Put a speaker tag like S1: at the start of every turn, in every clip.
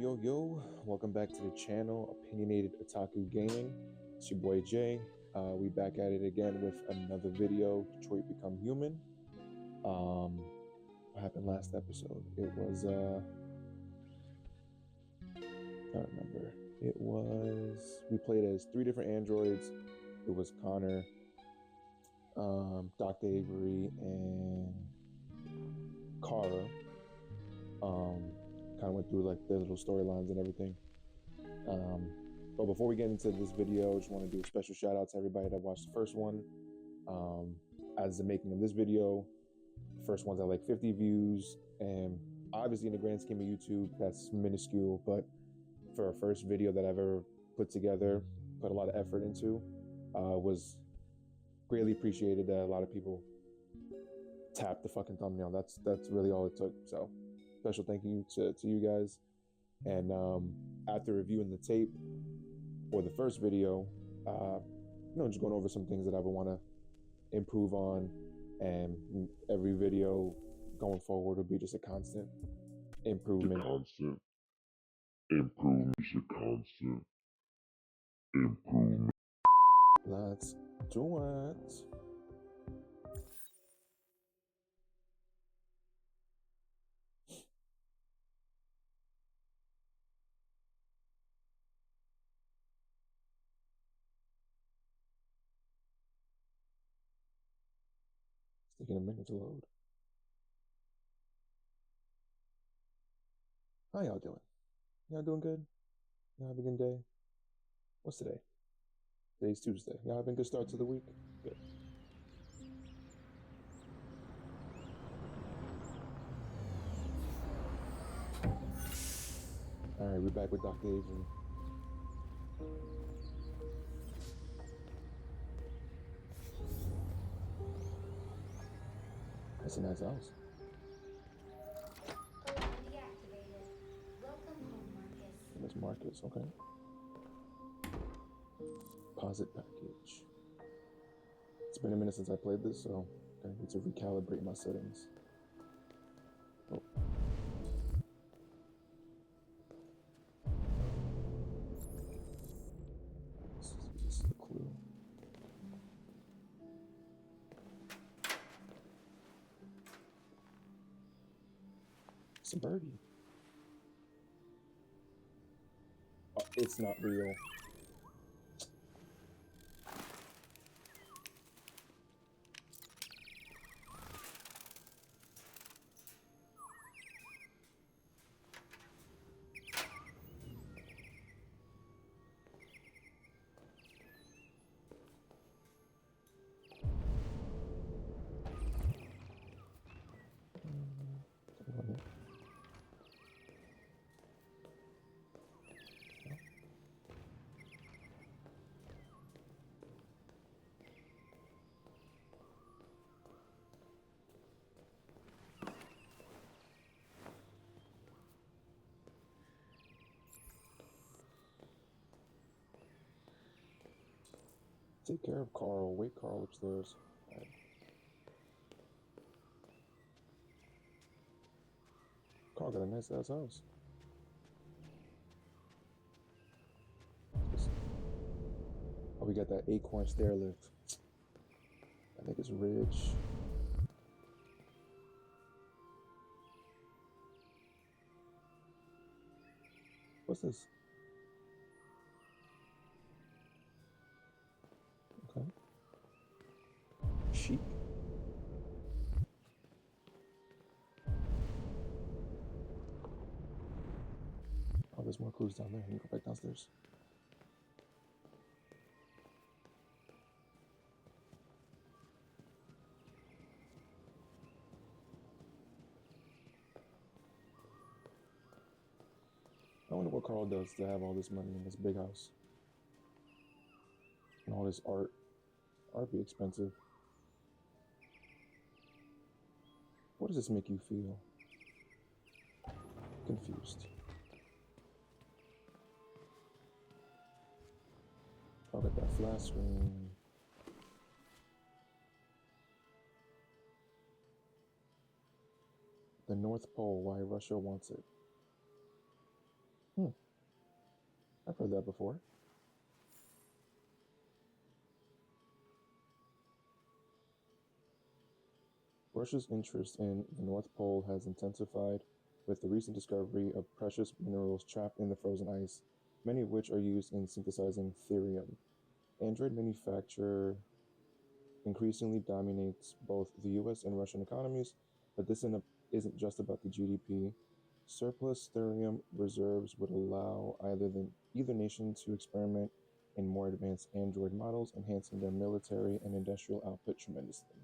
S1: Yo, welcome back to the channel, Opinionated Otaku Gaming. It's your boy Jay. We back at it again with another video, Detroit Become Human. What happened last episode? It was, I don't remember. We played as 3 different androids. It was Connor, Dr. Avery, and Karl. Kind of went through like their little storylines and everything. But before we get into this video, I just want to do a special shout out to everybody that watched the first one. As the making of this video, the first one's at like 50 views, and obviously in the grand scheme of YouTube, that's minuscule, but for a first video that I've ever put together, put a lot of effort into, was greatly appreciated that a lot of people tapped the fucking thumbnail. That's really all it took. So special thank you to you guys. And after reviewing the tape or the first video, just going over some things that I would want to improve on, and every video going forward will be just a constant improvement. Let's do it. It's taking a minute to load. How y'all doing? Y'all doing good? Y'all have a good day? What's today? Today's Tuesday. Y'all having a good start to the week? Good. Alright, we're back with Dr. Avery. That's a nice house.
S2: Welcome home, Markus.
S1: That's Markus, okay. Deposit package. It's been a minute since I played this, so I need to recalibrate my settings. Oh. This is the clue. It's a birdie. Oh, it's not real. Take care of Karl. Wait, Karl upstairs. Right. Karl got a nice ass house. Oh, we got that acorn stair lift. I think it's rich. What's this? Okay. Chic. Oh, there's more clues down there. Let me go back downstairs. I wonder what Karl does to have all this money in this big house. And all this art. Art be expensive. What does this make you feel? Confused. Oh, got that flat screen. The North Pole, why Russia wants it. I've heard that before. Russia's interest in the North Pole has intensified with the recent discovery of precious minerals trapped in the frozen ice, many of which are used in synthesizing thorium. Android manufacture increasingly dominates both the US and Russian economies, but this isn't just about the GDP. Surplus thorium reserves would allow either nation to experiment in more advanced Android models, enhancing their military and industrial output tremendously.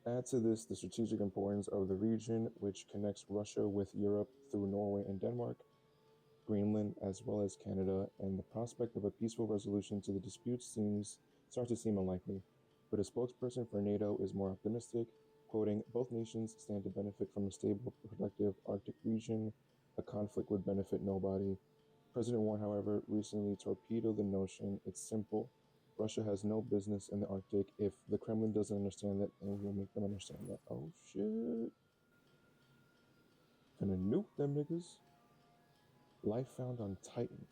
S1: Add to this the strategic importance of the region, which connects Russia with Europe through Norway and Denmark, Greenland, as well as Canada, and the prospect of a peaceful resolution to the dispute starts to seem unlikely. But a spokesperson for NATO is more optimistic, quoting, "Both nations stand to benefit from a stable, productive Arctic region. A conflict would benefit nobody." President Warren, however, recently torpedoed the notion. It's simple. Russia has no business in the Arctic. If the Kremlin doesn't understand that, then we will make them understand that. Oh shit. Gonna nuke them niggas. Life found on Titan.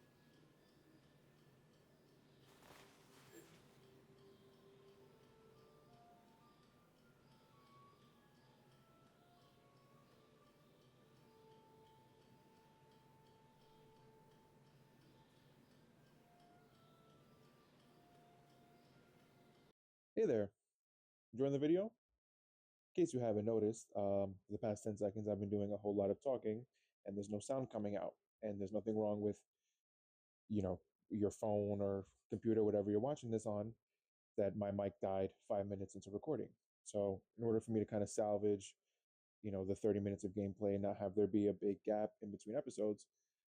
S1: Hey there. Enjoying the video? In case you haven't noticed, for the past 10 seconds I've been doing a whole lot of talking and there's no sound coming out. And there's nothing wrong with, your phone or computer, whatever you're watching this on, that my mic died 5 minutes into recording. So in order for me to kind of salvage, the 30 minutes of gameplay and not have there be a big gap in between episodes,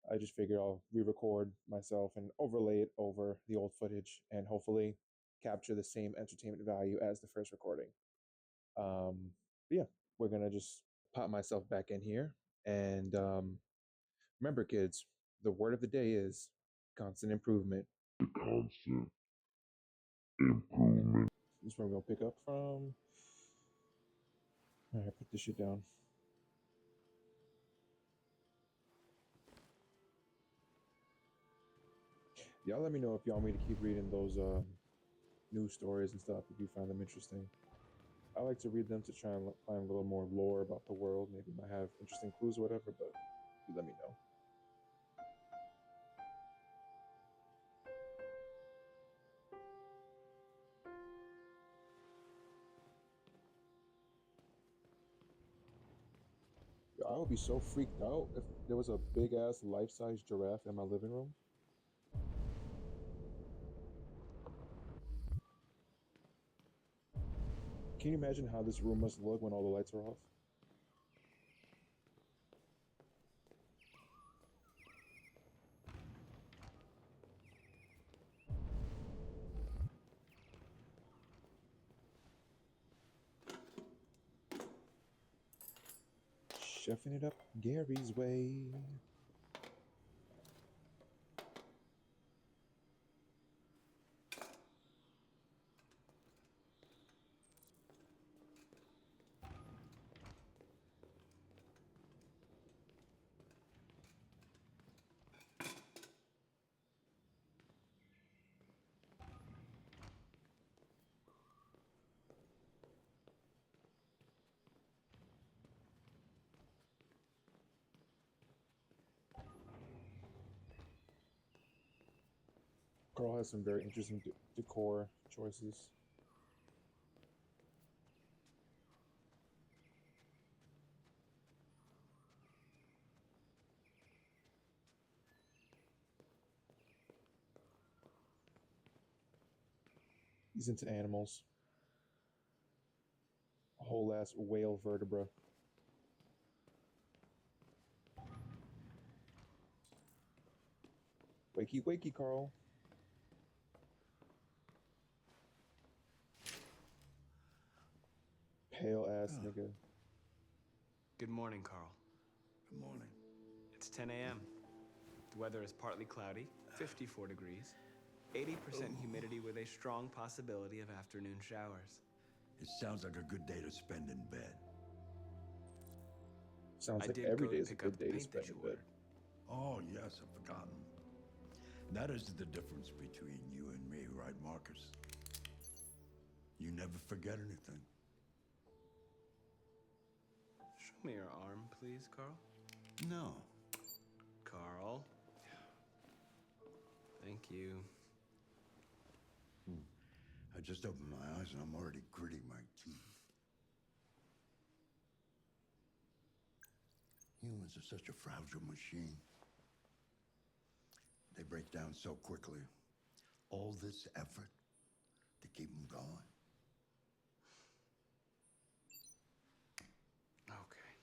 S1: I just figured I'll re-record myself and overlay it over the old footage and hopefully capture the same entertainment value as the first recording. Yeah, we're gonna just pop myself back in here. And remember, kids, the word of the day is constant improvement. Constant improvement. This is where we're gonna pick up from. All right, put this shit down. Y'all let me know if y'all want me to keep reading those news stories and stuff if you find them interesting. I like to read them to try and find a little more lore about the world. Maybe might have interesting clues or whatever, but you let me know. I would be so freaked out if there was a big ass life-size giraffe in my living room. Can you imagine how this room must look when all the lights are off? Chefing it up Gary's way. Karl has some very interesting decor choices. He's into animals. A whole ass whale vertebra. Wakey, wakey, Karl. Pale ass nigga.
S2: Good morning, Karl.
S3: Good morning.
S2: It's 10 a.m. The weather is partly cloudy, 54 degrees, 80% humidity with a strong possibility of afternoon showers.
S3: It sounds like a good day to spend in bed.
S1: Sounds
S2: I
S1: like
S2: did
S1: every
S2: go
S1: day
S2: to
S1: is a
S2: pick up
S1: good
S2: the
S1: day to
S2: paint
S1: spend
S2: that you
S1: in bed.
S2: ordered.
S3: Oh, yes, I've forgotten. That is the difference between you and me, right, Marcus? You never forget anything.
S2: Show me your arm, please, Carl.
S3: No.
S2: Carl. Thank you.
S3: I just opened my eyes and I'm already gritting my teeth. Humans are such a fragile machine. They break down so quickly. All this effort to keep them going.
S2: Okay.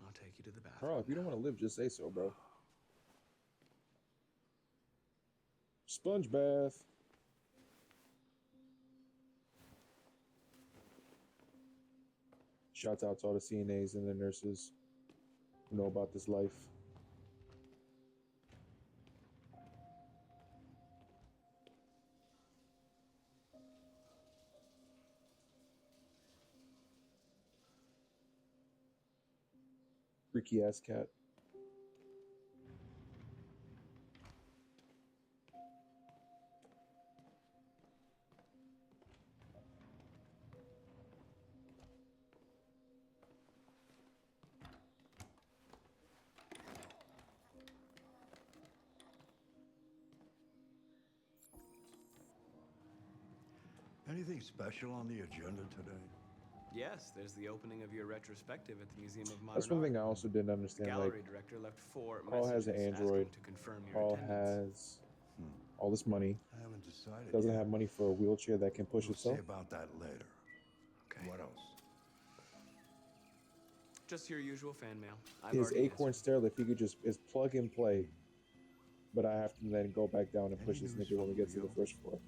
S2: I'll take you to the bathroom.
S1: Carl, if you don't want to live, just say so, bro. Sponge bath. Shouts out to all the CNAs and the nurses who know about this life. Freaky ass cat.
S3: Anything special on the agenda today?
S2: Yes, there's the opening of your retrospective at the Museum of Modern
S1: That's one
S2: Art.
S1: thing I also didn't
S2: The
S1: understand. Like,
S2: gallery director left 4
S1: Carl has
S2: messages
S1: an Android.
S2: asking to confirm your
S1: Carl
S2: attendance.
S1: has all this money.
S3: I haven't decided
S1: Doesn't
S3: yet.
S1: have money for a wheelchair that can push
S3: We'll see
S1: itself.
S3: about that later.
S2: Okay.
S3: What else?
S2: Just your usual fan mail. I've
S1: His
S2: already
S1: Acorn
S2: answered.
S1: stair lift, he could just is plug and play. But I have to then go back down and push
S3: Any
S1: this
S3: news
S1: nigga when we
S3: from
S1: get to the
S3: Leo?
S1: first floor.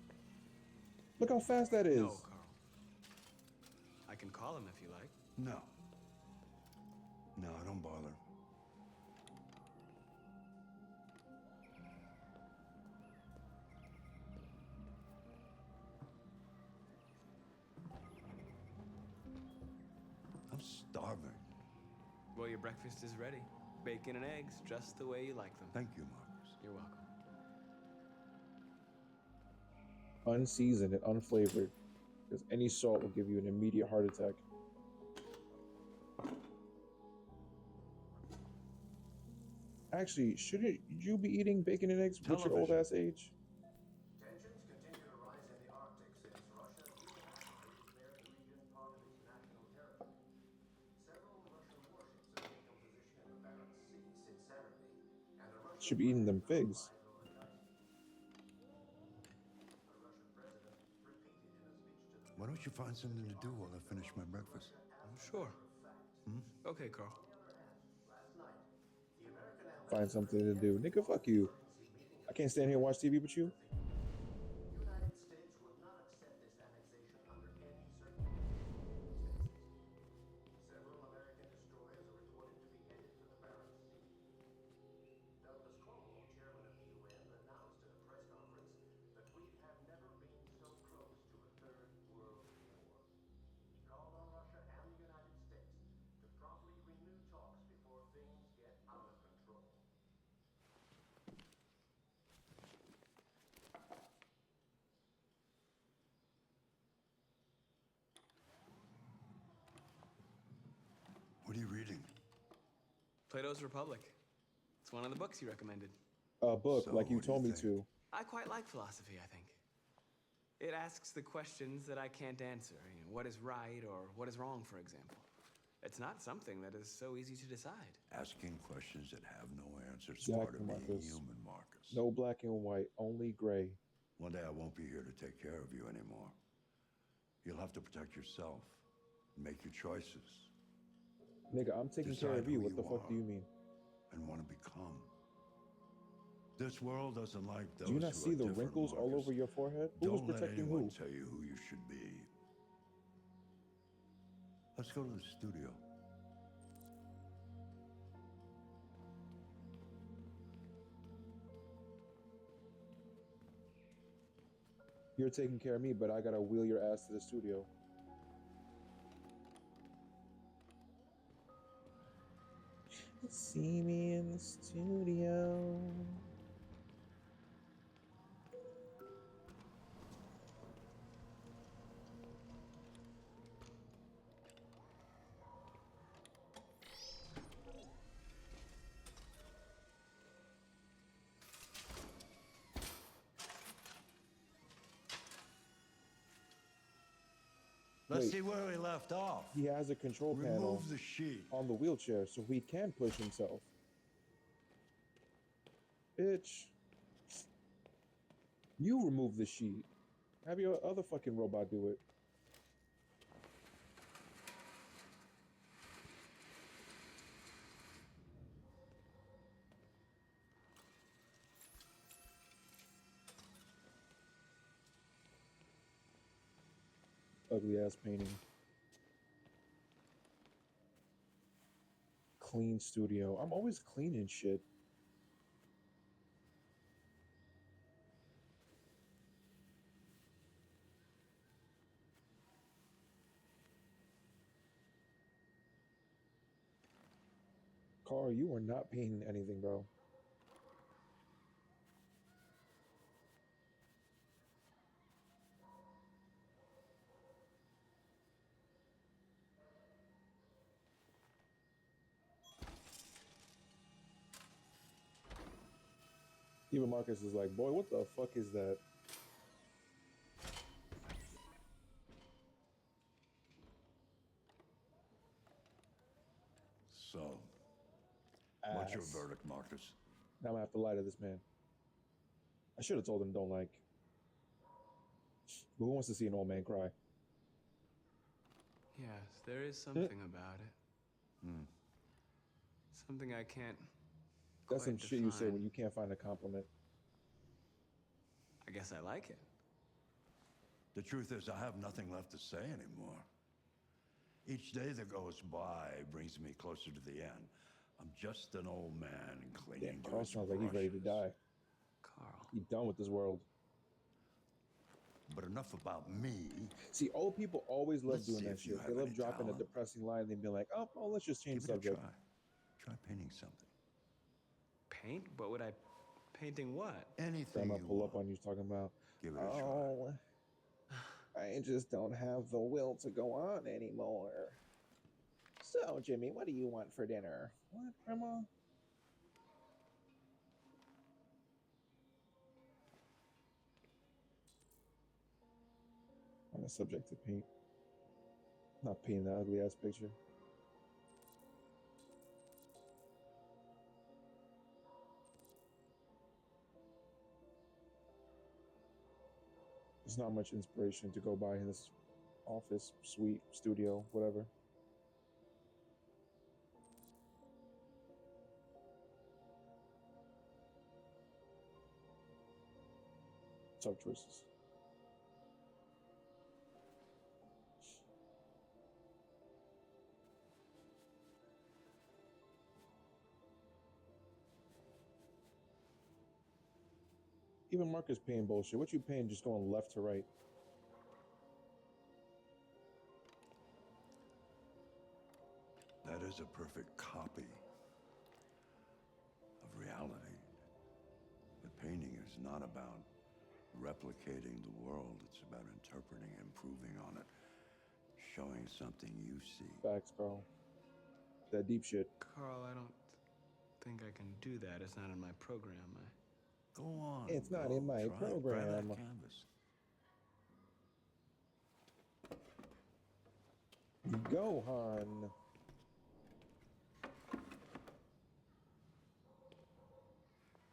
S1: Look how fast that is.
S2: No, Carl. I can call him if you like.
S3: No. No, don't bother. I'm starving.
S2: Well, your breakfast is ready. Bacon and eggs, just the way you like them.
S3: Thank you, Marcus.
S2: You're welcome.
S1: Unseasoned and unflavored, because any salt will give you an immediate heart attack. Actually, shouldn't you be eating bacon and eggs with your old ass age?
S4: Tensions continue to rise in the Arctic since Russia unilaterally declared the region part of its national territory. Several Russian warships have taken position in the Barents Sea since Saturday, and a Russian
S1: Should be eating them
S4: flag
S1: figs.
S4: flies overnight. The Russian president repeated in a speech to the
S3: Why don't you find something to do while I finish my breakfast?
S2: Sure. Okay, Carl.
S4: On the other hand, last night, the American allies
S1: Find something to do. Nigga, fuck you. I can't stand here and watch TV with you.
S4: The United States would not accept this annexation under any circumstances. Several American destroyers are reported to be headed to the Barents Sea. Douglas Cornwall, chairman of the UN, announced in a press conference that we have never been so close to a third world war. He called on Russia and the United States to promptly renew talks before things get out of control.
S3: What are you reading?
S2: Plato's Republic. It's one of the books you recommended.
S1: A book,
S3: So,
S1: like you
S3: what do you
S1: told me
S3: think?
S1: to.
S2: I quite like philosophy, I think. It asks the questions that I can't answer. You know, what is right or what is wrong, for example. It's not something that is so easy to decide.
S3: Asking questions that have no answers is
S1: Exactly,
S3: part of being
S1: Marcus.
S3: human, Marcus.
S1: No black and white, only gray.
S3: One day I won't be here to take care of you anymore. You'll have to protect yourself and make your choices
S1: Nigga, I'm taking care
S3: Decide
S1: of you.
S3: who
S1: What the
S3: you
S1: fuck
S3: are.
S1: do you mean?
S3: and want to become. This world doesn't like those
S1: Do you not
S3: who
S1: see
S3: are
S1: the
S3: different,
S1: wrinkles all
S3: Marcus.
S1: over your forehead? Who was
S3: Don't let
S1: protecting
S3: anyone
S1: who?
S3: tell you who you should be. Let's go to the studio.
S1: You're taking care of me, but I gotta wheel your ass to the studio. See me in the studio.
S3: Let's
S1: Wait.
S3: see where we left off.
S1: He has a control panel
S3: Remove the sheet.
S1: on the wheelchair so he can push himself. Bitch. You remove the sheet. Have your other fucking robot do it. Ugly ass painting. Clean studio. I'm always cleaning shit. Karl, you are not painting anything, bro. Even Markus is like, boy, what the fuck is that?
S3: So, what's your
S1: Ass.
S3: verdict, Markus?
S1: Now I'm gonna have to lie to this man. I should have told him don't like. But who wants to see an old man cry?
S2: Yes, there is something about it. Something I can't
S1: That's some
S2: quite
S1: shit you say
S2: define.
S1: when you can't find a compliment.
S2: I guess I like it.
S3: The truth is, I have nothing left to say anymore. Each day that goes by brings me closer to the end. I'm just an old man clinging
S1: Damn,
S3: to
S1: Karl
S3: his
S1: sounds like he's ready to
S3: brushes.
S1: die.
S2: Karl.
S1: He's done with this world.
S3: But enough about me.
S1: See, old people always love
S3: Let's
S1: doing
S3: see
S1: that
S3: if you
S1: shit. They
S3: have
S1: love
S3: any
S1: dropping a
S3: talent.
S1: depressing line and then be like, oh, let's just change
S3: Give it a
S1: subject.
S3: try. Try painting something.
S2: Paint? What would I... Painting what?
S3: Anything
S1: I'm gonna
S3: you
S1: pull
S3: want.
S1: up on you talking about,
S3: Give it a try.
S1: oh, I just don't have the will to go on anymore. So, Jimmy, what do you want for dinner? What, Grandma? I'm a subject to paint. Not painting that ugly ass picture. There's not much inspiration to go by in this office, suite, studio, whatever. Tough choices. Even Markus paying bullshit. What you paying just going left to right?
S3: That is a perfect copy of reality. But painting is not about replicating the world. It's about interpreting, improving on it, showing something you see.
S1: Facts, Karl. That deep shit.
S2: Karl, I don't think I can do that. It's not in my program.
S3: Go on.
S1: It's not
S3: go.
S1: in my
S3: Try it. Grab
S1: program.
S3: that canvas.
S1: Gohan.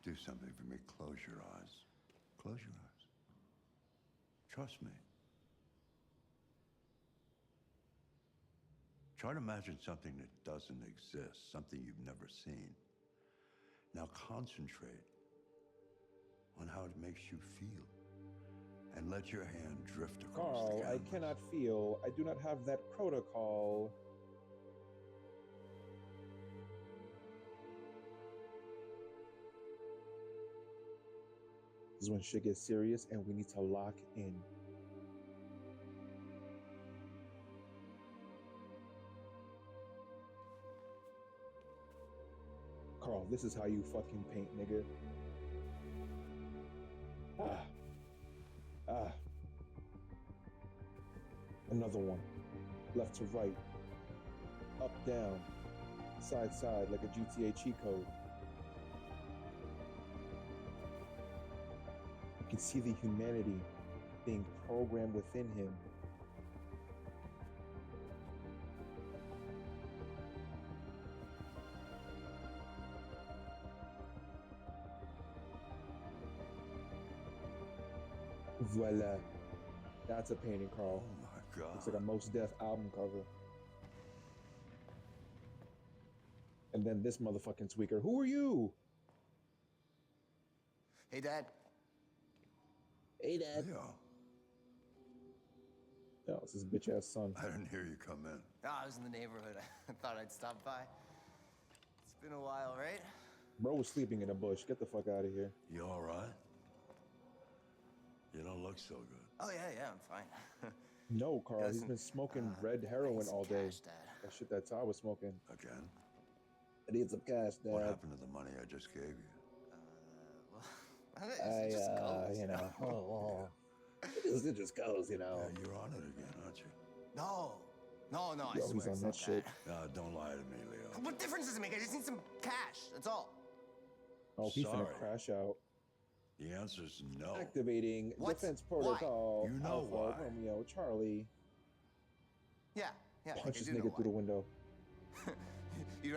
S3: Do something for me. Close your eyes. Close your eyes. Trust me. Try to imagine something that doesn't exist, something you've never seen. Now concentrate on how it makes you feel. And let your hand drift across the
S1: Karl, I
S3: canvas.
S1: cannot feel. I do not have that protocol. This is when shit gets serious and we need to lock in. Carl, this is how you fucking paint, nigga. Another one. Left to right. Up, down. Side, side, like a GTA cheat code. You can see the humanity being programmed within him. Voila. That's a painting, Carl.
S3: Oh my God.
S1: Looks like a Mos Def album cover. And then this motherfucking tweaker. Who are you?
S5: Hey, Dad.
S1: Hey, Dad.
S3: Leo,
S1: No, it's his bitch ass son.
S3: I didn't hear you come in.
S5: Oh, I was in the neighborhood. I thought I'd stop by. It's been a while, right?
S1: Bro was sleeping in a bush. Get the fuck out of here.
S3: You all right? You don't look so good.
S5: Oh, yeah, I'm fine.
S1: No, Carl. He's
S5: Listen,
S1: been smoking
S5: I
S1: red heroin
S5: need some
S1: all day.
S5: cash, Dad.
S1: That shit that Ty was smoking.
S3: Again?
S1: I need some cash, Dad.
S3: What happened to the money I just gave you?
S5: Well, it just goes,
S1: you know, it just goes, you know.
S3: Yeah, you're on it again, aren't you?
S5: No, I
S1: Yo,
S5: swear
S1: he's on
S5: it's
S1: that
S5: not
S1: shit.
S3: No, don't lie to me, Leo.
S5: What difference does it make? I just need some cash. That's all.
S1: Oh, he's gonna
S3: Sorry.
S1: crash out.
S3: The answer's no.
S1: Activating
S5: What?
S1: defense
S5: Why?
S1: protocol.
S3: You know
S1: Alpha,
S3: why.
S1: Romeo, Charlie.
S5: Yeah. I
S1: Punch
S5: think
S1: this
S5: I do know
S1: nigga through the
S5: why.
S1: window.
S5: You'd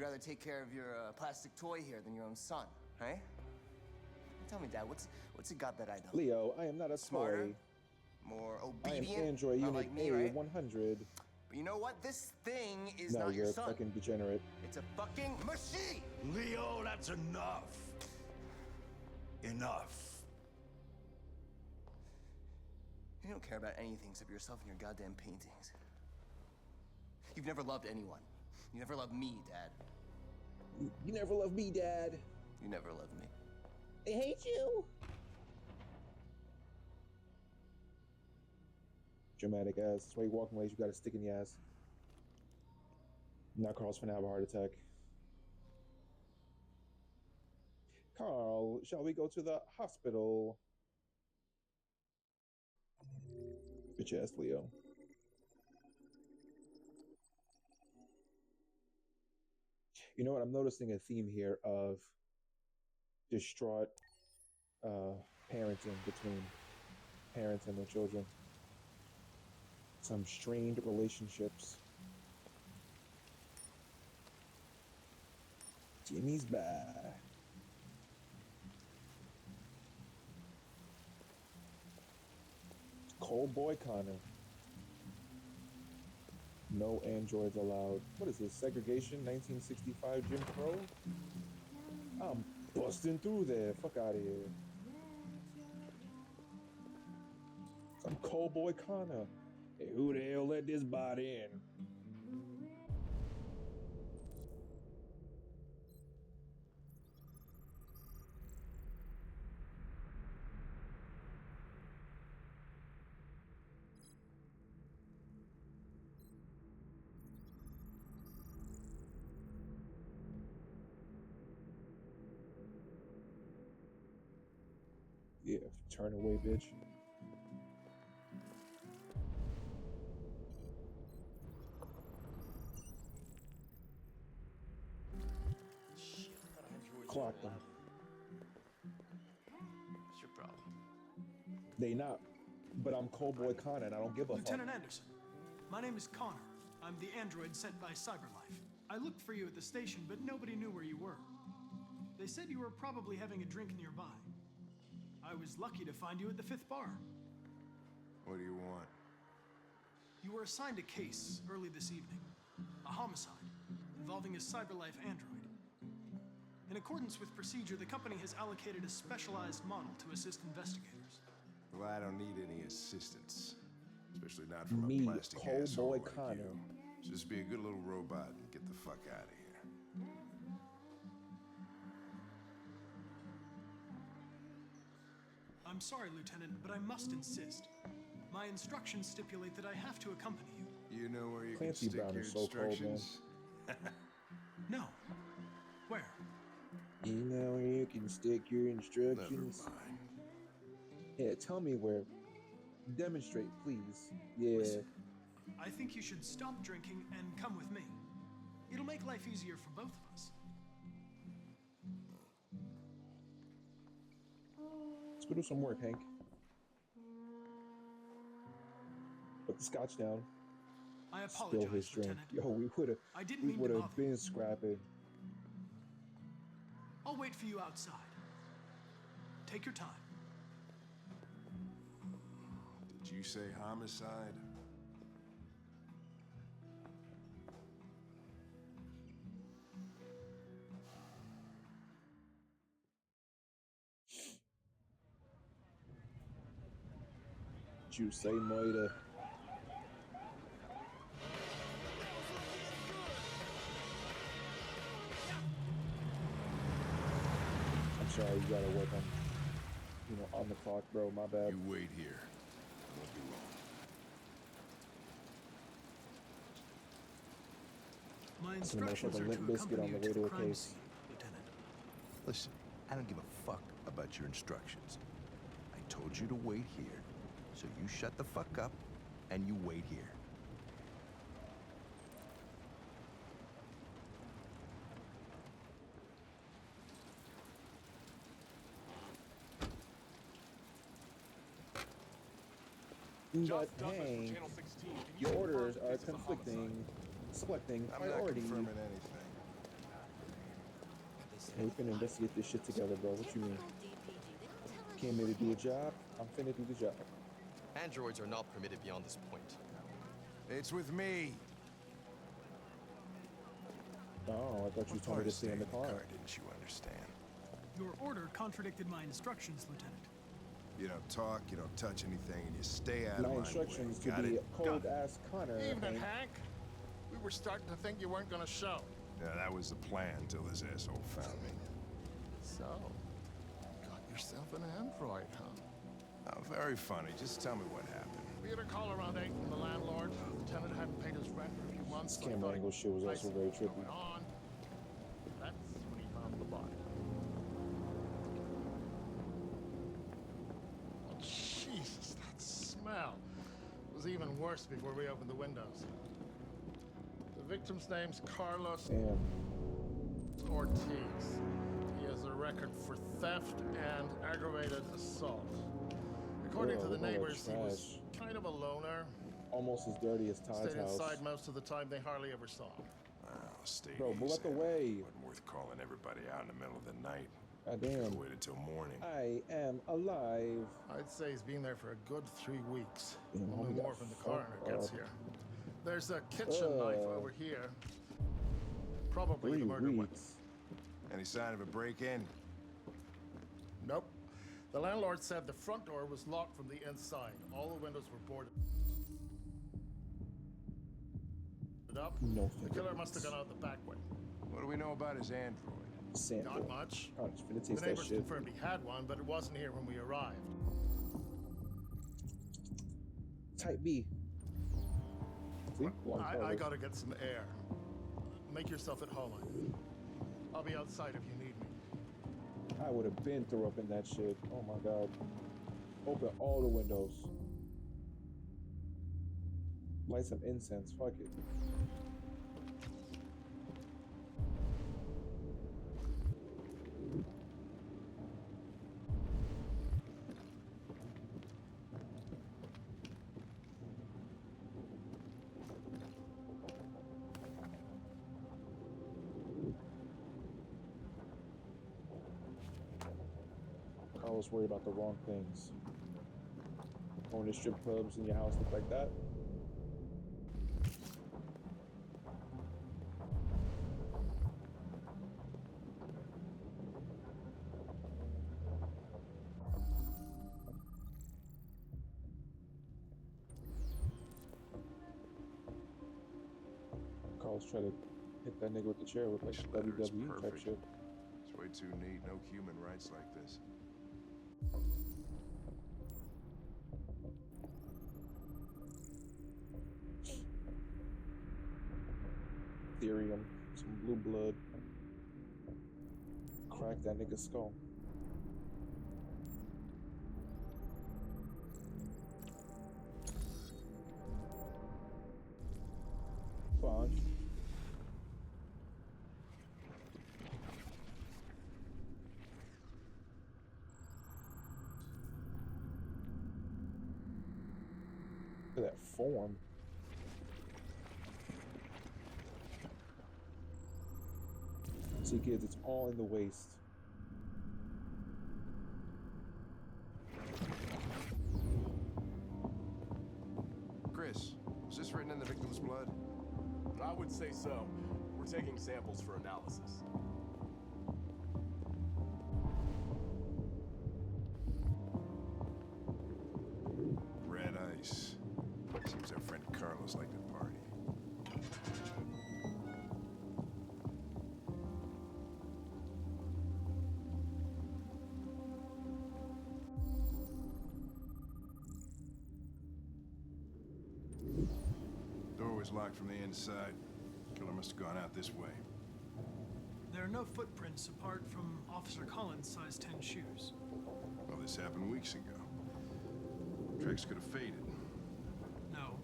S5: rather take care of your plastic toy here than your own son, right? Tell me, Dad, what's it got that I don't?
S1: Leo, I am not a
S5: Smarter,
S1: toy.
S5: more
S1: I am
S5: obedient,
S1: Android
S5: not
S1: Unit
S5: like me, right?
S1: A100.
S5: But you know what? This thing is
S1: No,
S5: not
S1: you're
S5: your
S1: a
S5: son.
S1: fucking degenerate.
S5: It's a fucking machine.
S3: Leo, that's enough. Enough.
S5: You don't care about anything except yourself and your goddamn paintings. You've never loved anyone. You never loved me, Dad.
S1: You never loved me, Dad.
S5: You never loved me.
S1: I hate you. Dramatic ass. That's why you walking ways. You got a stick in your ass. Now Carl's finna have a heart attack. Carl, shall we go to the hospital? Bitch ass Leo. You know what? I'm noticing a theme here of distraught parenting between parents and their children. Some strained relationships. Jimmy's back. Cold boy Connor. No androids allowed. What is this? Segregation? 1965 Jim Crow? I'm busting through there. Fuck out of here. I'm cold boy Connor. Hey, who the hell let this body in? Yeah, turn away, bitch.
S5: Shit, I thought androids
S1: Clock
S5: were
S1: them.
S5: allowed. What's your problem?
S1: They not. But I'm cold boy Connor and I don't give a
S6: Lieutenant
S1: fuck.
S6: Anderson, my name is Connor. I'm the android sent by CyberLife. I looked for you at the station, but nobody knew where you were. They said you were probably having a drink nearby. I was lucky to find you at the 5th bar.
S7: What do you want?
S6: You were assigned a case early this evening. A homicide involving a CyberLife android. In accordance with procedure, the company has allocated a specialized model to assist investigators.
S7: Well, I don't need any assistance. Especially not from
S1: Me,
S7: a plastic
S1: cold
S7: asshole
S1: boy
S7: like
S1: Connor.
S7: you. Just be a good little robot and get the fuck out of here.
S6: I'm sorry, Lieutenant, but I must insist. My instructions stipulate that I have to accompany you.
S7: You know where you
S1: Clancy
S7: can stick
S1: Brown
S7: your
S1: is so cold, man.
S7: instructions?
S6: No. Where?
S1: You know where you can stick your
S7: Never
S1: instructions.
S7: mind.
S1: Yeah, tell me where. Demonstrate, please. Yeah.
S6: Listen, I think you should stop drinking and come with me. It'll make life easier for both of us.
S1: Let's go do some work, Hank. Put the scotch down.
S6: I
S1: Spill
S6: apologize,
S1: his drink.
S6: Lieutenant.
S1: Yo,
S6: I didn't
S1: we
S6: mean to
S1: would
S6: bother
S1: have
S6: you.
S1: been scrapping.
S6: I'll wait for you outside. Take your time.
S7: Did you say homicide?
S1: Did you say murder? I'm sorry, you gotta work on the clock, bro. My bad.
S7: You wait here. I won't be long.
S6: My
S1: It's gonna
S6: instructions
S1: motherfucking
S6: are
S1: Limp
S6: to
S1: Bizkit
S6: accompany
S1: on
S6: you
S1: the way
S6: to
S1: to
S6: the
S1: a
S6: crime
S1: case.
S6: scene, Lieutenant.
S7: Listen, I don't give a fuck about your instructions. I told you to wait here, so you shut the fuck up and you wait here.
S1: But Hank, your orders are conflicting, selecting
S7: I'm not
S1: priority.
S7: confirming anything.
S1: Hey, we finna investigate this shit together, bro. What you mean? Came here to do a job. I'm finna do the job.
S8: Androids are not permitted beyond this point.
S7: It's with me.
S1: Oh, I thought you
S7: What
S1: told
S7: part
S1: me
S7: of
S1: to stay in the
S7: staying
S1: car.
S7: didn't you understand?
S6: Your order contradicted my instructions, Lieutenant.
S7: You don't talk, you don't touch anything, and you stay out
S1: My
S7: of my
S1: instructions
S7: way.
S1: to
S7: Got
S1: be
S7: it?
S1: cold ass Connor.
S4: Evening,
S1: Hank.
S4: Hank. We were starting to think you weren't gonna show.
S7: Yeah, that was the plan till this asshole found me.
S4: So, got yourself an android, huh?
S7: Oh, very funny. Just tell me what happened.
S4: We had a call around 8 from the landlord. The tenant hadn't paid his rent for a few months.
S1: This
S4: so I
S1: camera
S4: thought
S1: angle
S4: he'd
S1: shit was
S4: place
S1: also
S4: it
S1: very
S4: was
S1: trippy.
S4: going on. That's when he found the body. Oh, Jesus, that smell. It was even worse before we opened the windows. The victim's name's Carlos
S1: Damn.
S4: Ortiz. He has a record for theft and aggravated assault. According
S1: Bro,
S4: to the
S1: look at that
S4: neighbors, he was
S1: trash.
S4: kind of a loner.
S1: Almost as dirty as Todd's
S4: Stayed
S1: house.
S4: inside most of the time. They hardly ever saw him.
S7: Well, stay
S1: Bro, move
S7: easy.
S1: out the way.
S7: Wasn't worth calling everybody out in the middle of the night.
S1: God
S7: Should've
S1: damn.
S7: waited till morning.
S1: I am alive.
S4: I'd say he's been there for a good 3 weeks.
S1: Damn,
S4: We'll know
S1: homie got
S4: more when the coroner gets
S1: fucked
S4: here.
S1: up.
S4: There's a kitchen knife over here. Probably
S1: 3
S4: the murder weapon.
S1: weeks.
S7: Any sign of a break-in?
S4: Nope. The landlord said the front door was locked from the inside. All the windows were boarded up.
S1: No
S4: The killer must have gone out the back way.
S7: What do we know about his android?
S1: Sample.
S4: Not much.
S1: Oh, just finna
S4: The
S1: taste that
S4: neighbors
S1: shit.
S4: confirmed he had one, but it wasn't here when we arrived.
S1: Type B. See? Long
S4: I
S1: photos.
S4: gotta get some air. Make yourself at home. I'll be outside if you need me.
S1: I would have been through up in that shit. Oh my god. Open all the windows. Light some incense. Fuck it. Carl was worried about the wrong things. Going to strip clubs in your house look like that? Carl's trying to hit that nigga with the chair with like
S7: This letter is
S1: WWE type
S7: perfect.
S1: shit.
S7: It's way too neat. No human rights like this.
S1: Ethereum, some blue blood. crack that nigga's skull. Bonk. Look at that form. See, kids, it's all in the waist.
S9: Chris, was this written in the victim's blood?
S10: I would say so. We're taking samples for analysis.
S9: Red ice. Seems our friend Carlos liked to party. Door was locked from the inside. Killer must have gone out this way.
S6: There are no footprints apart from Officer Collins' size 10 shoes.
S9: Well, this happened weeks ago. Tracks could have faded.
S6: No,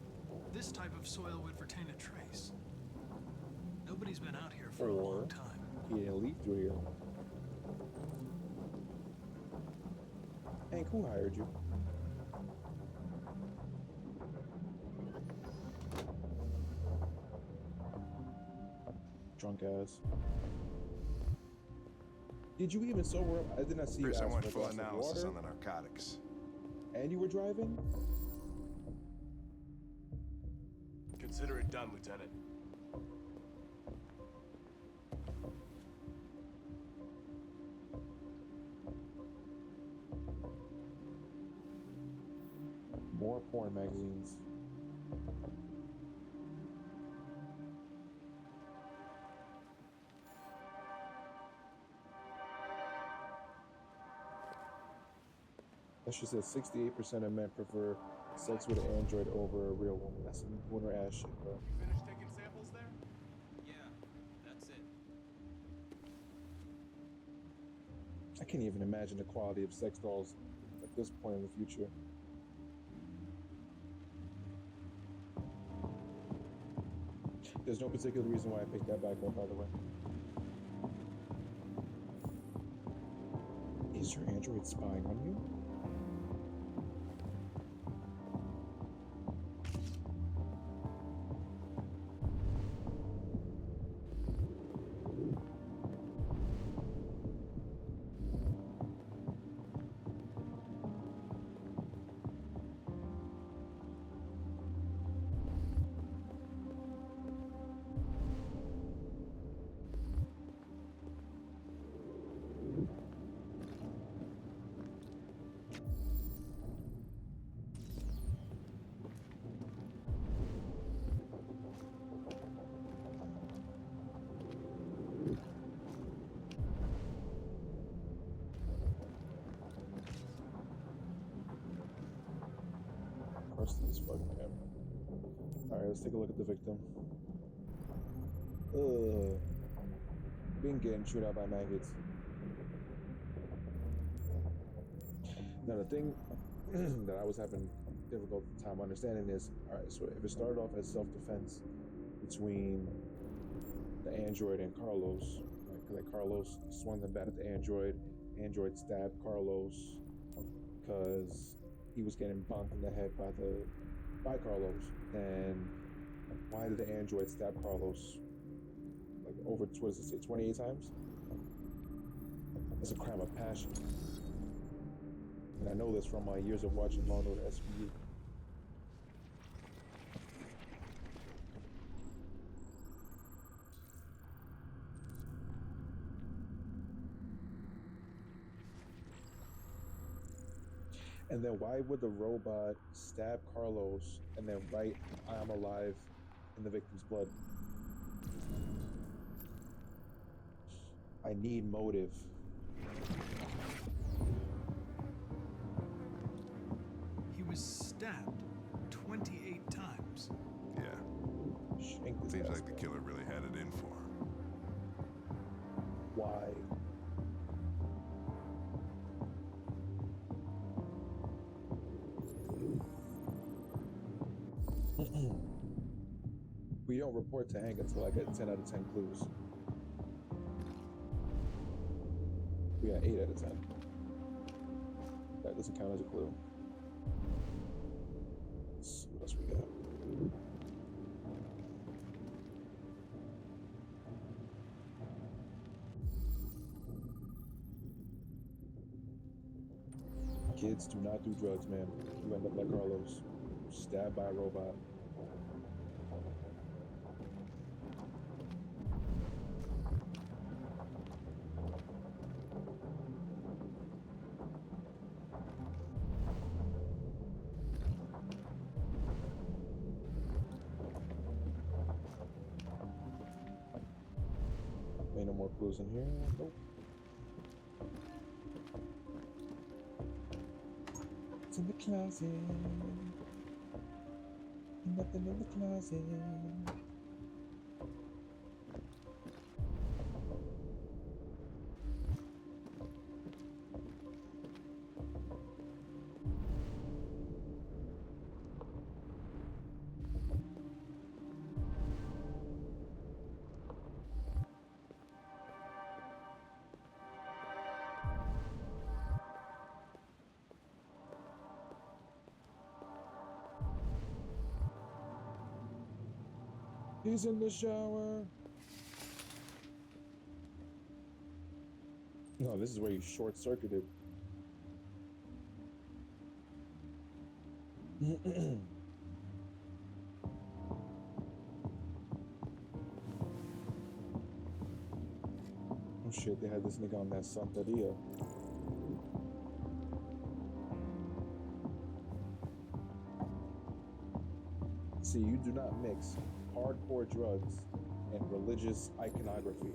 S6: this type of soil would retain a trace. Nobody's been out here for a
S1: Or
S6: long time.
S1: he didn't leave through here. Hank, who hired you? Drunk ass. Did you even sober up? I did not see
S9: Chris,
S1: you
S9: I
S1: ask
S9: want
S1: for a
S9: full
S1: glass of
S9: analysis
S1: water.
S9: on the narcotics.
S1: And you were driving?
S10: Consider it done, Lieutenant.
S1: More porn magazines. That shit says 68% of men prefer sex with an android over a real woman. That's some winner ass shit, bro.
S10: You finished taking samples there?
S8: Yeah, that's it.
S1: I can't even imagine the quality of sex dolls at this point in the future. There's no particular reason why I picked that back up, by the way. Is your android spying on you? This fucking him. Alright, let's take a look at the victim. Been getting chewed out by maggots. Now the thing that I was having difficult time understanding is, alright, so if it started off as self-defense between the android and Carlos, like Carlos swung the bat at the android stabbed Carlos because he was getting bonked in the head by Carlos. And why did the android stab Carlos like over, what does it say, 28 times? It's a crime of passion. And I know this from my years of watching Law & Order SVU. And then why would the robot stab Carlos and then write "I am alive" in the victim's blood? I need motive.
S6: He was stabbed 28 times.
S9: Yeah.
S1: Shank this
S9: Seems
S1: ass,
S9: like the
S1: bro.
S9: killer really had it in for him.
S1: Why? We don't report to Hank until I get 10 out of 10 clues. We got 8 out of 10. That doesn't count as a clue. Let's see what else we got. Kids do not do drugs, man. You end up like Carlos, stabbed by a robot. Ain't no more clues in here. Nope. It's in the closet. Nothing in the closet. He's in the shower. No, this is where you short-circuited. Oh shit, they had this nigga on that Santeria. See, you do not mix hardcore drugs and religious iconography.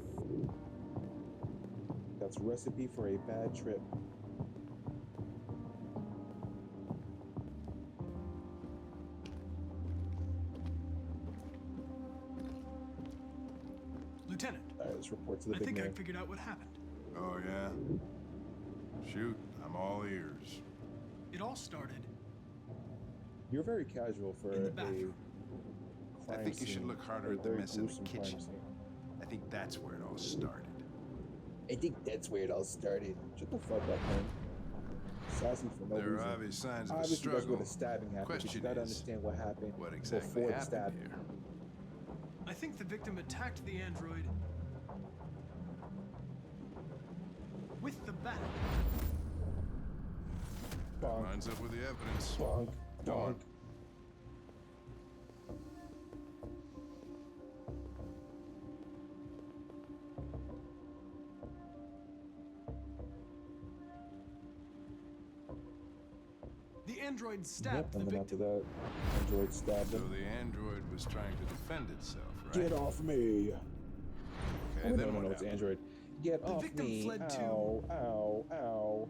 S1: That's recipe for a bad trip.
S6: Lieutenant.
S1: All right, let's report to the
S6: I
S1: big
S6: think
S1: man.
S6: I figured out what happened.
S9: Oh, yeah? Shoot, I'm all ears.
S6: It all started
S1: You're very casual for
S6: in the
S1: a
S6: bathroom.
S9: I think you should look harder at the mess in the kitchen.
S1: Scene.
S9: I think that's where it all started.
S1: I think that's where it all started. Shut the fuck up, man. Sassy for no
S9: There
S1: reason.
S9: are obvious signs of a
S1: Obviously, that's where
S9: struggle.
S1: the stabbing happened. But you
S9: Question
S1: gotta
S9: is,
S1: understand what happened
S9: what exactly
S1: before the
S9: happened
S1: stabbing.
S9: here?
S6: I think the victim attacked the android with the bat.
S1: Bonk,
S9: Lines up with the evidence.
S1: bonk,
S9: Go on.
S1: bonk.
S6: The android
S1: Yep,
S6: stabbed
S1: and
S6: the
S1: then after
S6: victim.
S1: that, Android stabbed
S9: So
S1: him.
S9: the android was trying to defend itself, right?
S1: Get off me!
S9: Okay,
S1: Oh,
S9: then
S1: no,
S9: what
S1: it's
S9: happened?
S1: Android. Get
S6: The
S1: off
S6: victim
S1: me!
S6: fled to-
S1: Ow, ow, ow.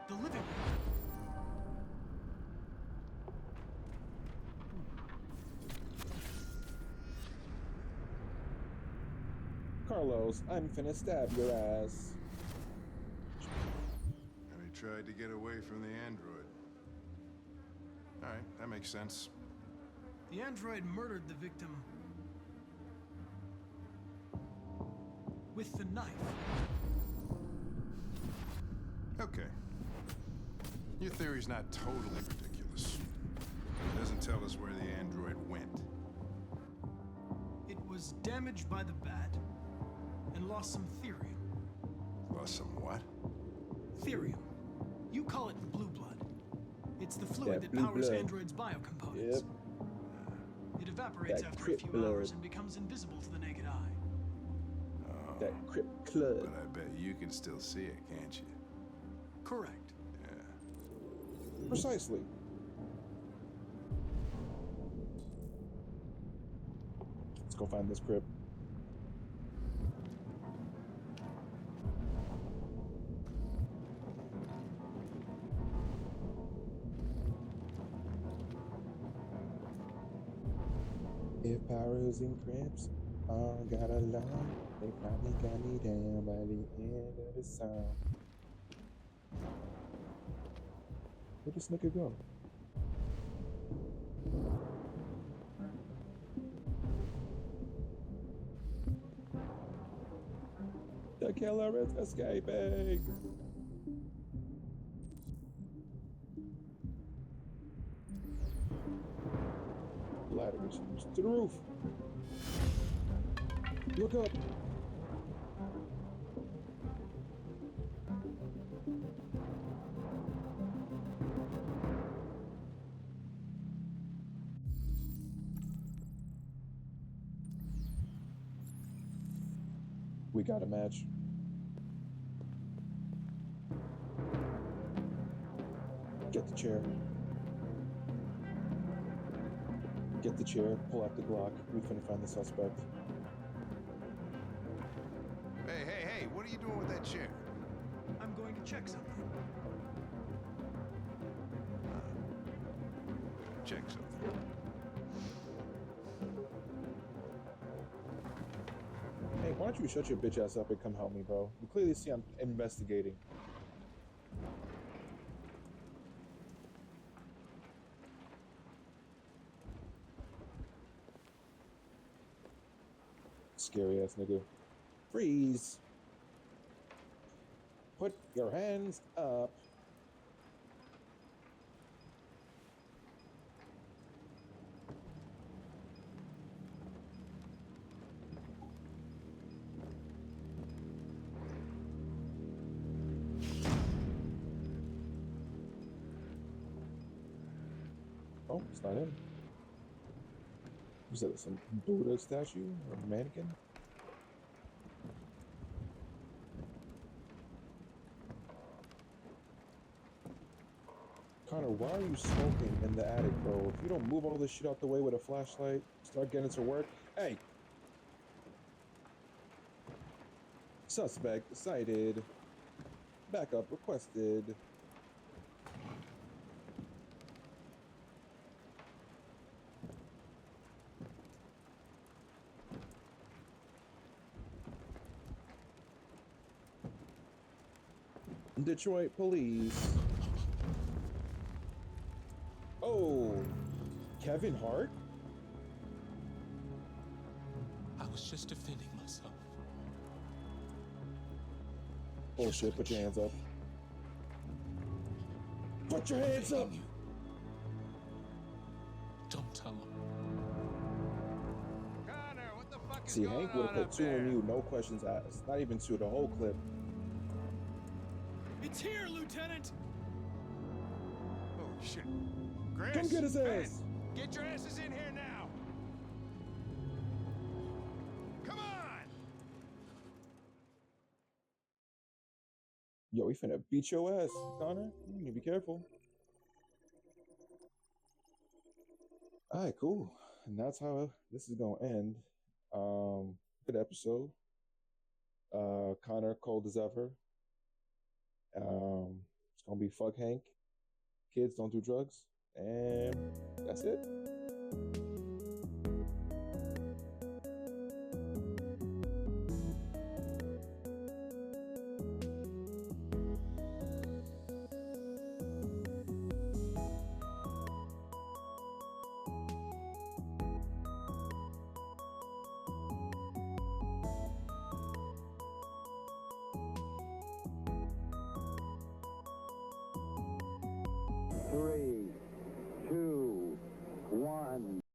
S6: The living room.
S1: Carlos, I'm finna stab your ass.
S9: And he tried to get away from the android. All right, that makes sense.
S6: The android murdered the victim with the knife.
S9: Okay. Your theory's not totally ridiculous. It doesn't tell us where the android went.
S6: It was damaged by the bat and lost some therium.
S9: Lost some what?
S6: Therium. You call it blue blood. It's the fluid that
S1: blue
S6: powers
S1: blood.
S6: androids' biocomponents.
S1: Yep.
S6: It evaporates
S1: That
S6: after a
S1: crip
S6: few
S1: blood.
S6: hours and becomes invisible to the naked eye.
S9: Oh,
S1: That crip club.
S9: but I bet you can still see it, can't you?
S6: Correct.
S9: Yeah.
S1: Precisely. Let's go find this crib. If Powers and Crips all got along, they probably got me down by the end of the song. Where'd this nigga go? The killer is escaping. Ladder is to the roof. Look up. We got a match. Get the chair. Get the chair, pull out the Glock. We finna find the suspect.
S9: Hey, what are you doing with that chair?
S6: I'm going to check something.
S9: Check something.
S1: Hey, why don't you shut your bitch ass up and come help me, bro? You clearly see I'm investigating. Scary ass nigga. Freeze! Put your hands up. Oh, it's not him. Was that some Buddha statue or mannequin? Connor, why are you smoking in the attic, bro? If you don't move all this shit out the way with a flashlight, start getting to work. Hey! Suspect sighted. Backup requested. Detroit police. Oh, Kevin Hart?
S8: I was just defending myself.
S1: Bullshit, put your hands up. Put your hands up!
S8: You. Don't tell him.
S9: Connor, what the fuck is
S1: See,
S9: going
S1: Hank would have
S9: on
S1: put
S9: up
S1: two
S9: there?
S1: on you, no questions asked. Not even two, the whole clip.
S6: It's here, Lieutenant!
S9: Oh, shit. Chris,
S1: Come get his
S9: Ben,
S1: ass!
S9: get your asses in here now! Come on!
S1: Yo, we finna beat your ass, Connor. You need to be careful. Alright, cool. And that's how this is gonna end. Good episode. Connor, cold as ever. It's gonna be fuck Hank. Kids don't do drugs. And that's it. Three.